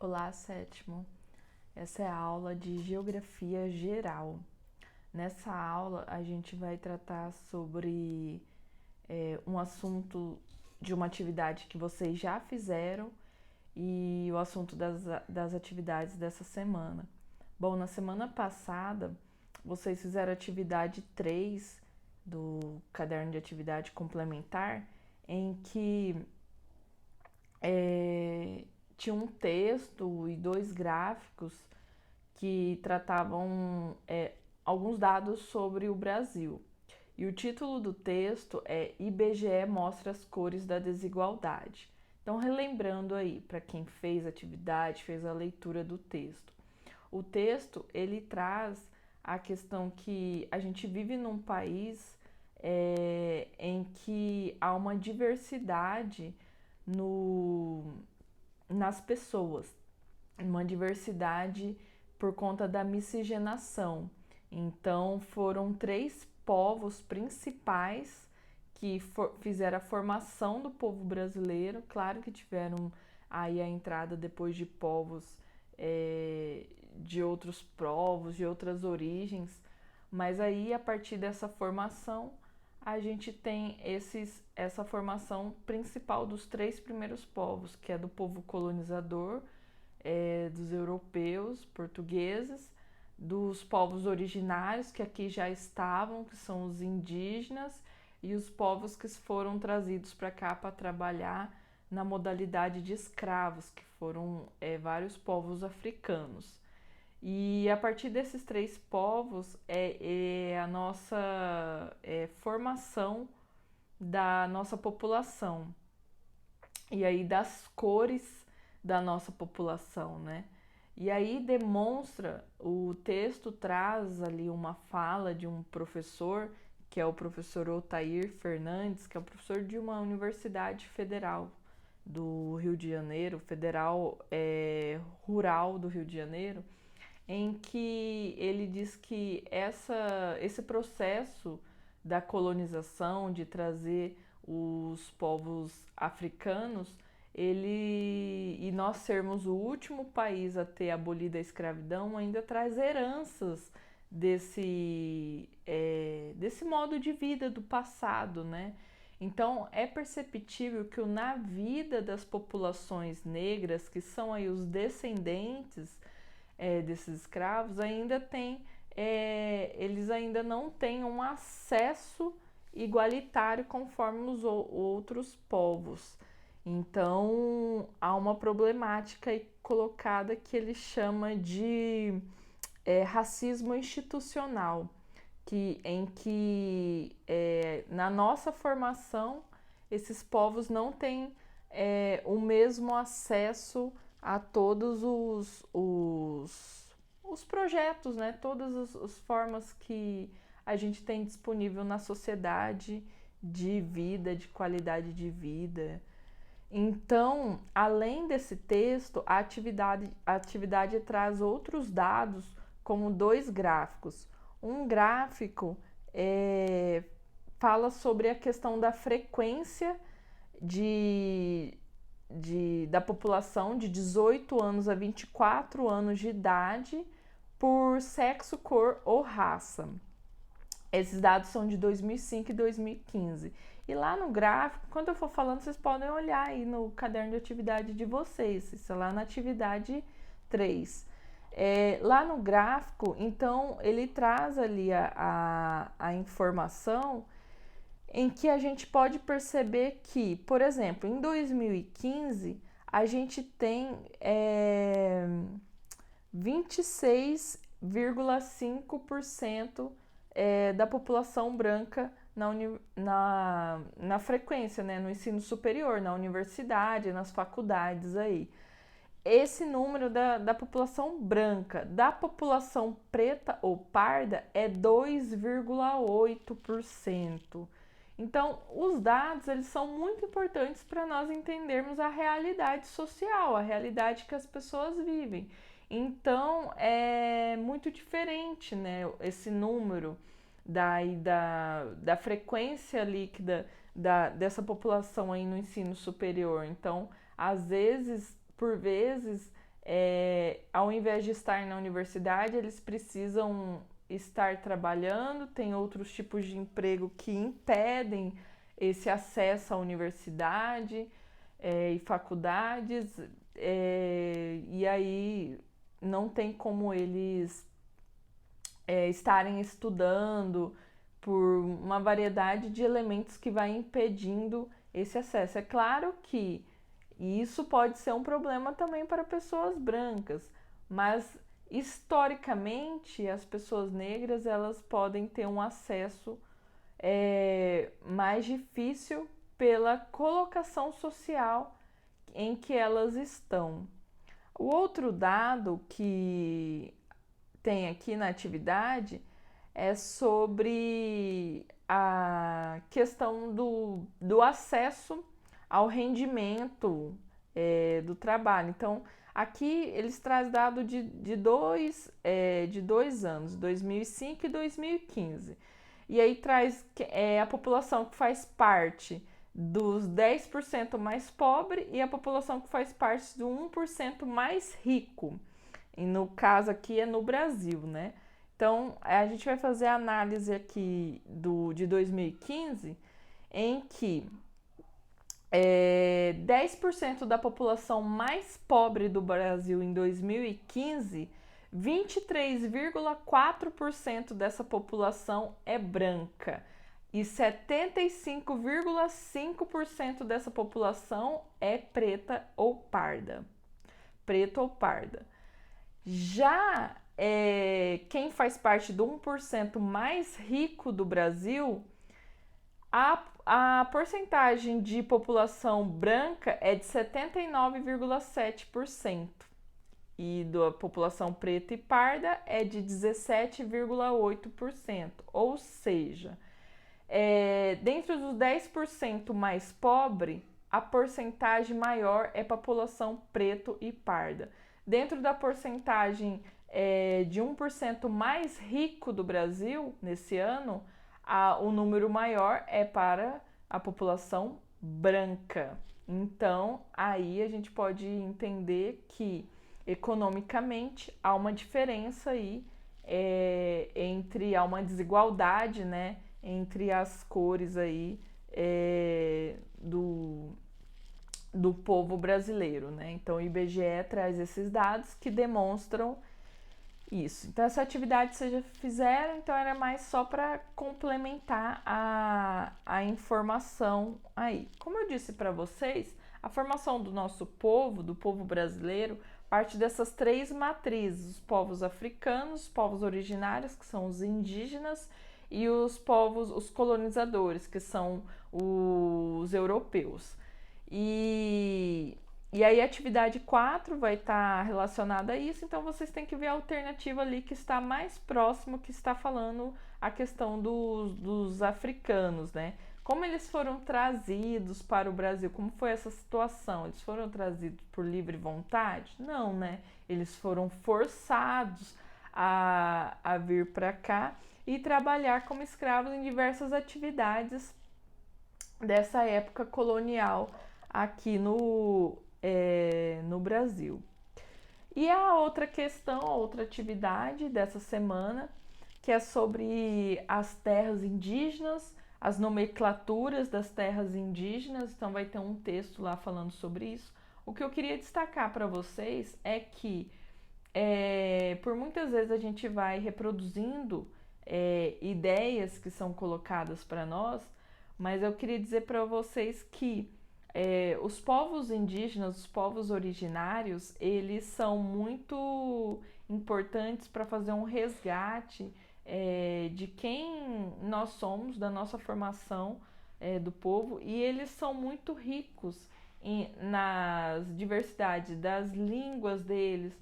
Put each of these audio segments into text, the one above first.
Olá, sétimo. Essa é a aula de Geografia Geral. Nessa aula, a gente vai tratar sobre um assunto de uma atividade que vocês já fizeram e o assunto das atividades dessa semana. Bom, na semana passada, vocês fizeram a atividade 3 do caderno de atividade complementar, em que tinha um texto e dois gráficos que tratavam alguns dados sobre o Brasil. E o título do texto é IBGE mostra as cores da desigualdade. Então, relembrando aí, para quem fez a atividade, fez a leitura do texto. O texto, ele traz a questão que a gente vive num país em que há uma diversidade nas pessoas, uma diversidade por conta da miscigenação. Então, foram três povos principais que fizeram a formação do povo brasileiro. Claro que tiveram aí a entrada depois de povos de outros povos, de outras origens, mas aí a partir dessa formação a gente tem essa formação principal dos três primeiros povos, que é do povo colonizador, dos europeus, portugueses, dos povos originários que aqui já estavam, que são os indígenas, e os povos que foram trazidos para cá para trabalhar na modalidade de escravos, que foram vários povos africanos. E a partir desses três povos é a nossa formação da nossa população e aí das cores da nossa população, né? E aí demonstra, o texto traz ali uma fala de um professor, que é o professor Otair Fernandes, que é o professor de uma universidade federal do Rio de Janeiro, federal rural do Rio de Janeiro, em que ele diz que esse processo da colonização, de trazer os povos africanos, e nós sermos o último país a ter abolido a escravidão, ainda traz heranças desse modo de vida do passado, né? Então é perceptível que na vida das populações negras, que são aí os descendentes desses escravos, eles ainda não têm um acesso igualitário conforme os outros povos. Então há uma problemática aí colocada que ele chama de racismo institucional, em que na nossa formação esses povos não têm o mesmo acesso a todos os projetos, né? Todas as formas que a gente tem disponível na sociedade de vida, de qualidade de vida. Então, além desse texto, a atividade traz outros dados, como dois gráficos. Um gráfico fala sobre a questão da frequência da população de 18 anos a 24 anos de idade por sexo, cor ou raça. Esses dados são de 2005 e 2015. E lá no gráfico, quando eu for falando, vocês podem olhar aí no caderno de atividade de vocês, isso é lá na atividade 3. Lá no gráfico, então, ele traz ali a informação em que a gente pode perceber que, por exemplo, em 2015, a gente tem 26,5% da população branca na frequência, né, no ensino superior, na universidade, nas faculdades aí. Esse número da população branca, da população preta ou parda é 2,8%. Então, os dados eles são muito importantes para nós entendermos a realidade social, a realidade que as pessoas vivem. Então, é muito diferente, né, esse número da frequência líquida dessa população aí no ensino superior. Então, às vezes, por vezes, ao invés de estar na universidade, eles precisam estar trabalhando, tem outros tipos de emprego que impedem esse acesso à universidade e faculdades, e aí não tem como eles estarem estudando por uma variedade de elementos que vai impedindo esse acesso. É claro que isso pode ser um problema também para pessoas brancas, mas historicamente as pessoas negras elas podem ter um acesso mais difícil pela colocação social em que elas estão. O outro dado que tem aqui na atividade é sobre a questão do acesso ao rendimento do trabalho. Então, aqui eles trazem dado de dois anos, 2005 e 2015. E aí traz a população que faz parte dos 10% mais pobre e a população que faz parte do 1% mais rico. E no caso aqui é no Brasil, né? Então, a gente vai fazer a análise aqui de 2015, em que 10% da população mais pobre do Brasil em 2015, 23,4% dessa população é branca e 75,5% dessa população é preta ou parda. Preta ou parda. Já quem faz parte do 1% mais rico do Brasil, a porcentagem de população branca é de 79,7% e da população preta e parda é de 17,8%. Ou seja, dentro dos 10% mais pobre, a porcentagem maior é população preto e parda. Dentro da porcentagem de 1% mais rico do Brasil, nesse ano, o número maior é para a população branca. Então, aí a gente pode entender que, economicamente, há uma diferença aí há uma desigualdade, né, entre as cores aí do povo brasileiro, né? Então, o IBGE traz esses dados que demonstram isso. Então, essa atividade vocês já fizeram, então era mais só para complementar a informação aí. Como eu disse para vocês, a formação do nosso povo, do povo brasileiro, parte dessas três matrizes: os povos africanos, os povos originários, que são os indígenas, e os colonizadores, que são os europeus. E aí a atividade 4 vai estar relacionada a isso, então vocês têm que ver a alternativa ali que está mais próximo, que está falando a questão dos africanos, né? Como eles foram trazidos para o Brasil? Como foi essa situação? Eles foram trazidos por livre vontade? Não, né? Eles foram forçados a vir para cá e trabalhar como escravos em diversas atividades dessa época colonial aqui no Brasil. E a outra questão, a outra atividade dessa semana, que é sobre as terras indígenas, as nomenclaturas das terras indígenas. Então vai ter um texto lá falando sobre isso. O que eu queria destacar para vocês é que por muitas vezes a gente vai reproduzindo ideias que são colocadas para nós, mas eu queria dizer para vocês que os povos indígenas, os povos originários, eles são muito importantes para fazer um resgate de quem nós somos, da nossa formação do povo, e eles são muito ricos nas diversidades das línguas deles,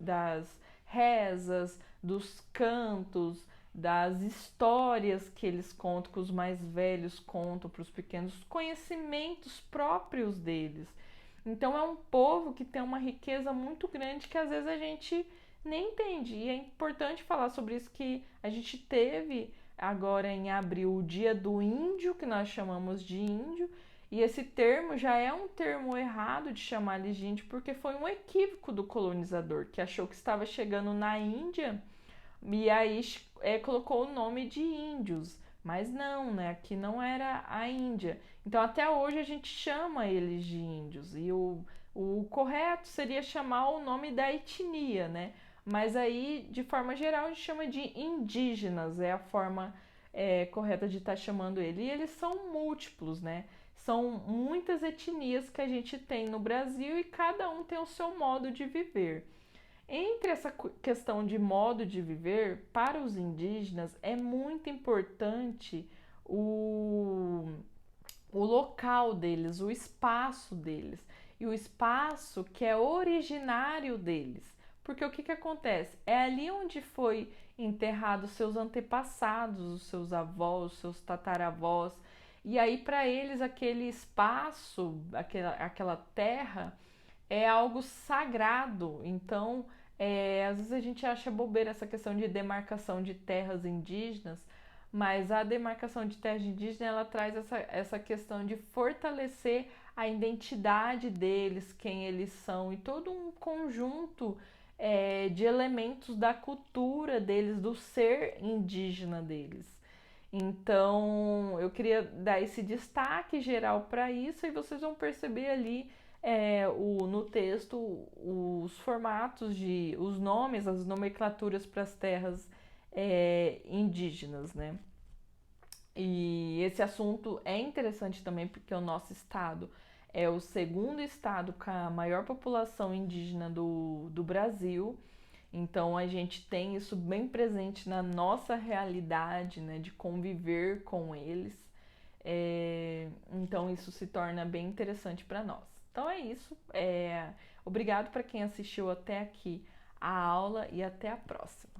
das rezas, dos cantos, das histórias que eles contam, que os mais velhos contam para os pequenos, conhecimentos próprios deles. Então é um povo que tem uma riqueza muito grande que às vezes a gente nem entende. E é importante falar sobre isso, que a gente teve agora em abril o Dia do Índio, que nós chamamos de Índio, E esse termo já é um termo errado de chamar eles de índio, porque foi um equívoco do colonizador, que achou que estava chegando na Índia e aí colocou o nome de índios. Mas não, né? Aqui não era a Índia. Então até hoje a gente chama eles de índios. E o correto seria chamar o nome da etnia, né? Mas aí, de forma geral, a gente chama de indígenas, é a forma correta de estar chamando ele. E eles são múltiplos, né? São muitas etnias que a gente tem no Brasil e cada um tem o seu modo de viver. Entre essa questão de modo de viver, para os indígenas é muito importante o, o local deles, o espaço deles. E o espaço que é originário deles. Porque o que, que acontece? É ali onde foi enterrado seus antepassados, os seus avós, os seus tataravós. E aí, para eles, aquele espaço, aquela terra, é algo sagrado. Então, às vezes a gente acha bobeira essa questão de demarcação de terras indígenas, mas a demarcação de terras indígenas ela traz essa questão de fortalecer a identidade deles, quem eles são e todo um conjunto de elementos da cultura deles, do ser indígena deles. Então, eu queria dar esse destaque geral para isso e vocês vão perceber ali no texto os formatos os nomes, as nomenclaturas para as terras indígenas, né? E esse assunto é interessante também porque o nosso estado é o segundo estado com a maior população indígena do Brasil. Então a gente tem isso bem presente na nossa realidade, né, de conviver com eles. Então isso se torna bem interessante para nós. Então é isso. Obrigado para quem assistiu até aqui a aula e até a próxima.